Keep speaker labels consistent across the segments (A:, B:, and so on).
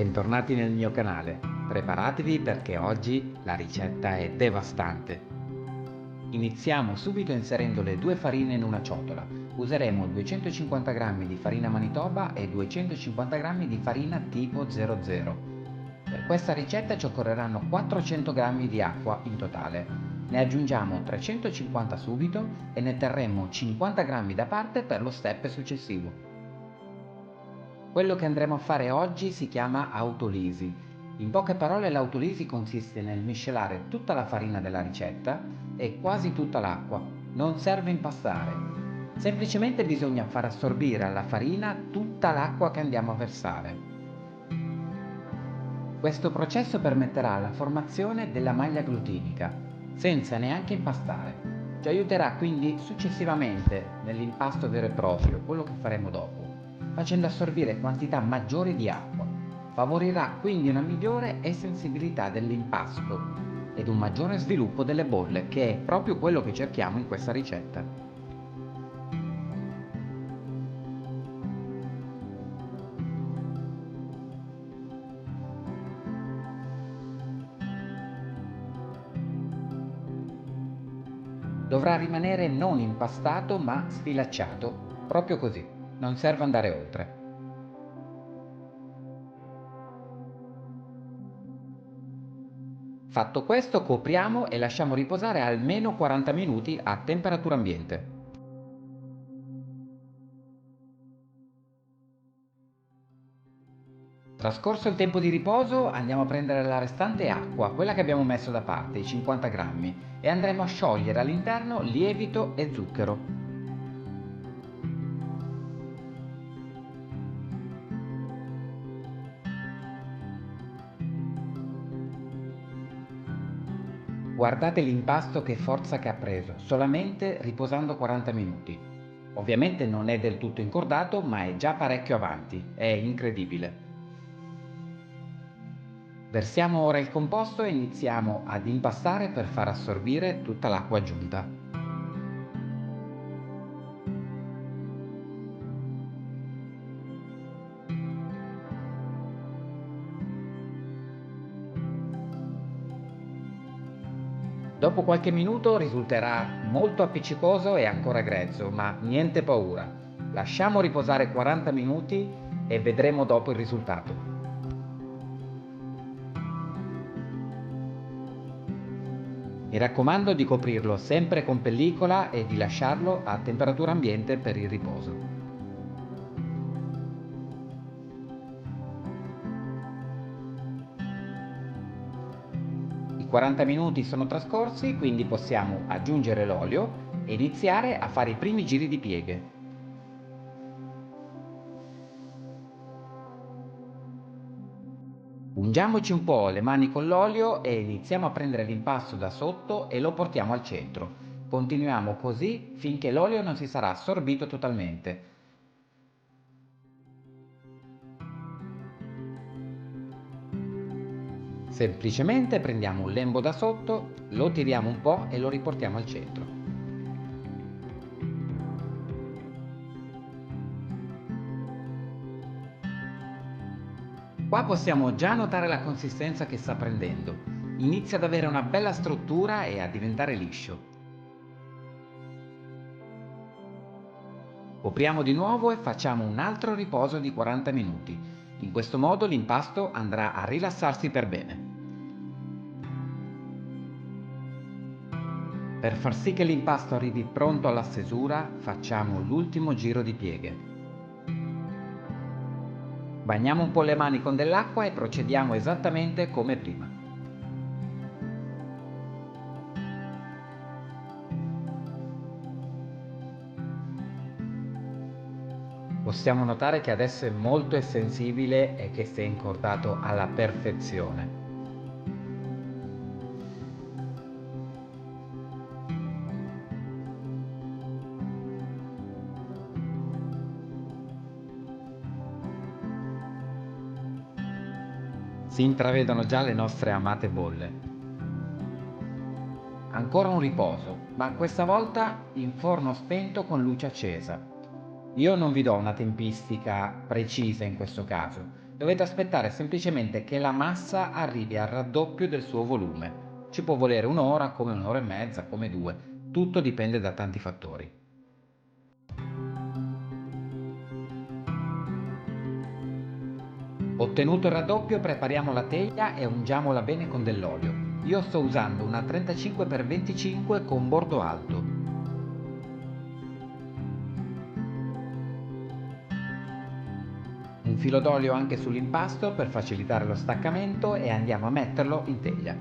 A: Bentornati nel mio canale. Preparatevi perché oggi la ricetta è devastante. Iniziamo subito inserendo le due farine in una ciotola. Useremo 250 g di farina Manitoba e 250 g di farina tipo 00. Per questa ricetta ci occorreranno 400 g di acqua in totale. Ne aggiungiamo 350 subito e ne terremo 50 g da parte per lo step successivo. Quello che andremo a fare oggi si chiama autolisi. In poche parole l'autolisi consiste nel miscelare tutta la farina della ricetta e quasi tutta l'acqua. Non serve impastare. Semplicemente bisogna far assorbire alla farina tutta l'acqua che andiamo a versare. Questo processo permetterà la formazione della maglia glutinica, senza neanche impastare. Ci aiuterà quindi successivamente nell'impasto vero e proprio, quello che faremo dopo, facendo assorbire quantità maggiori di acqua. Favorirà quindi una migliore estensibilità dell'impasto ed un maggiore sviluppo delle bolle, che è proprio quello che cerchiamo in questa ricetta. Dovrà rimanere non impastato ma sfilacciato, proprio così, non serve andare oltre. Fatto questo, copriamo e lasciamo riposare almeno 40 minuti a temperatura ambiente. Trascorso il tempo di riposo, andiamo a prendere la restante acqua, quella che abbiamo messo da parte, i 50 grammi, e andremo a sciogliere all'interno lievito e zucchero. Guardate l'impasto che forza che ha preso, solamente riposando 40 minuti. Ovviamente non è del tutto incordato, ma è già parecchio avanti, è incredibile. Versiamo ora il composto e iniziamo ad impastare per far assorbire tutta l'acqua aggiunta. Dopo qualche minuto risulterà molto appiccicoso e ancora grezzo, ma niente paura. Lasciamo riposare 40 minuti e vedremo dopo il risultato. Mi raccomando di coprirlo sempre con pellicola e di lasciarlo a temperatura ambiente per il riposo. I 40 minuti sono trascorsi, quindi possiamo aggiungere l'olio e iniziare a fare i primi giri di pieghe. Ungiamoci un po' le mani con l'olio e iniziamo a prendere l'impasto da sotto e lo portiamo al centro. Continuiamo così finché l'olio non si sarà assorbito totalmente. Semplicemente prendiamo un lembo da sotto, lo tiriamo un po' e lo riportiamo al centro. Qua possiamo già notare la consistenza che sta prendendo. Inizia ad avere una bella struttura e a diventare liscio. Copriamo di nuovo e facciamo un altro riposo di 40 minuti. In questo modo l'impasto andrà a rilassarsi per bene. Per far sì che l'impasto arrivi pronto alla stesura, facciamo l'ultimo giro di pieghe. Bagniamo un po' le mani con dell'acqua e procediamo esattamente come prima. Possiamo notare che adesso è molto sensibile e che si è incordato alla perfezione. Si intravedono già le nostre amate bolle. Ancora un riposo, ma questa volta in forno spento con luce accesa. Io non vi do una tempistica precisa in questo caso. Dovete aspettare semplicemente che la massa arrivi al raddoppio del suo volume. Ci può volere un'ora, come un'ora e mezza, come 2. Tutto dipende da tanti fattori. Ottenuto il raddoppio, prepariamo la teglia e ungiamola bene con dell'olio. Io sto usando una 35x25 con bordo alto. Un filo d'olio anche sull'impasto per facilitare lo staccamento e andiamo a metterlo in teglia.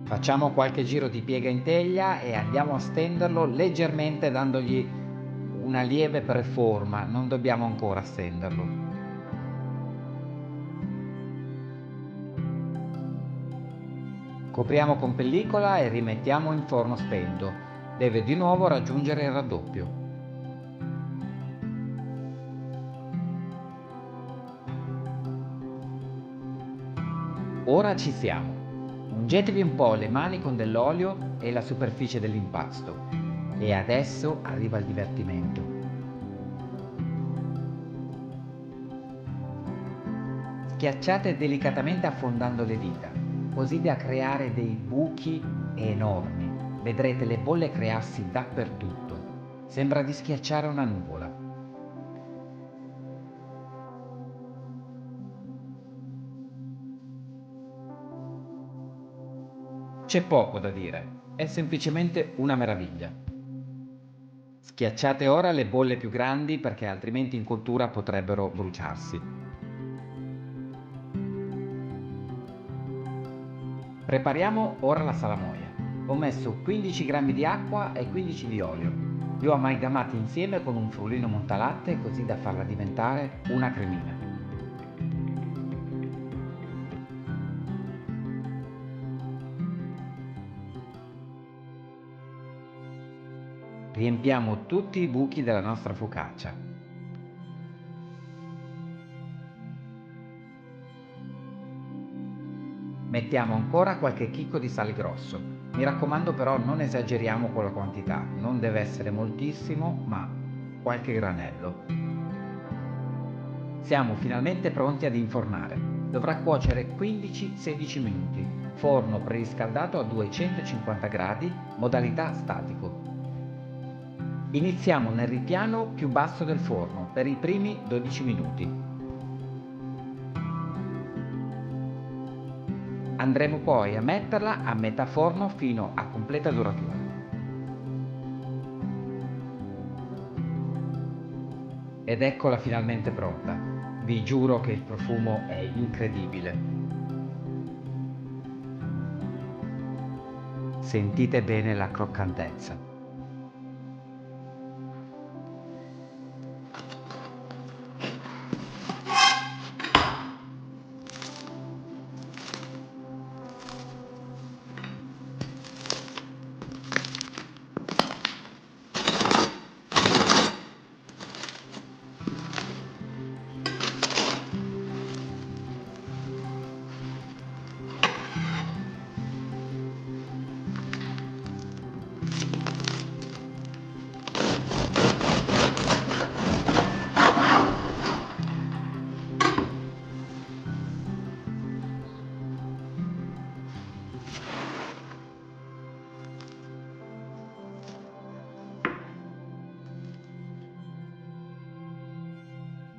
A: Facciamo qualche giro di piega in teglia e andiamo a stenderlo leggermente dandogli una lieve preforma, non dobbiamo ancora stenderlo. Copriamo con pellicola e rimettiamo in forno spento. Deve di nuovo raggiungere il raddoppio. Ora ci siamo. Ungetevi un po' le mani con dell'olio e la superficie dell'impasto. E adesso arriva il divertimento. Schiacciate delicatamente affondando le dita, così da creare dei buchi enormi. Vedrete le bolle crearsi dappertutto. Sembra di schiacciare una nuvola. C'è poco da dire, è semplicemente una meraviglia. Schiacciate ora le bolle più grandi perché altrimenti in cottura potrebbero bruciarsi. Prepariamo ora la salamoia. Ho messo 15 g di acqua e 15 di olio. Li ho amalgamati insieme con un frullino montalatte così da farla diventare una cremina. Riempiamo tutti i buchi della nostra focaccia. Mettiamo ancora qualche chicco di sale grosso. Mi raccomando però non esageriamo con la quantità, non deve essere moltissimo, ma qualche granello. Siamo finalmente pronti ad infornare. Dovrà cuocere 15-16 minuti. Forno preriscaldato a 250 gradi, modalità statico. Iniziamo nel ripiano più basso del forno per i primi 12 minuti. Andremo poi a metterla a metà forno fino a completa duratura. Ed eccola finalmente pronta. Vi giuro che il profumo è incredibile. Sentite bene la croccantezza.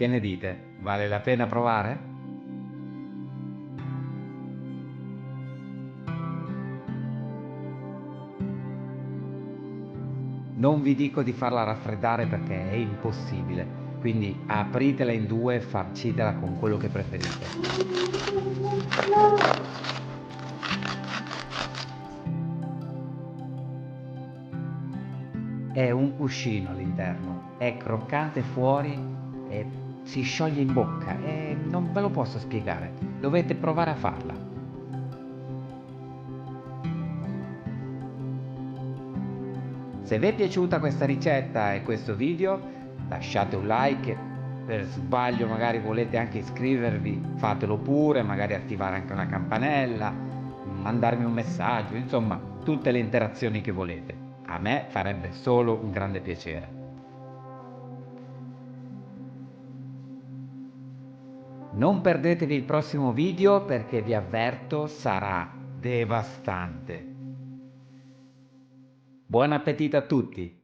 A: Che ne dite? Vale la pena provare? Non vi dico di farla raffreddare perché è impossibile, quindi apritela in due e farcitela con quello che preferite. È un cuscino all'interno, è croccante fuori e si scioglie in bocca e non ve lo posso spiegare, dovete provare a farla. Se vi è piaciuta questa ricetta e questo video, lasciate un like per sbaglio magari volete anche iscrivervi, fatelo pure, magari attivare anche una campanella, mandarmi un messaggio, insomma, tutte le interazioni che volete. A me farebbe solo un grande piacere. Non perdetevi il prossimo video perché vi avverto sarà devastante. Buon appetito a tutti!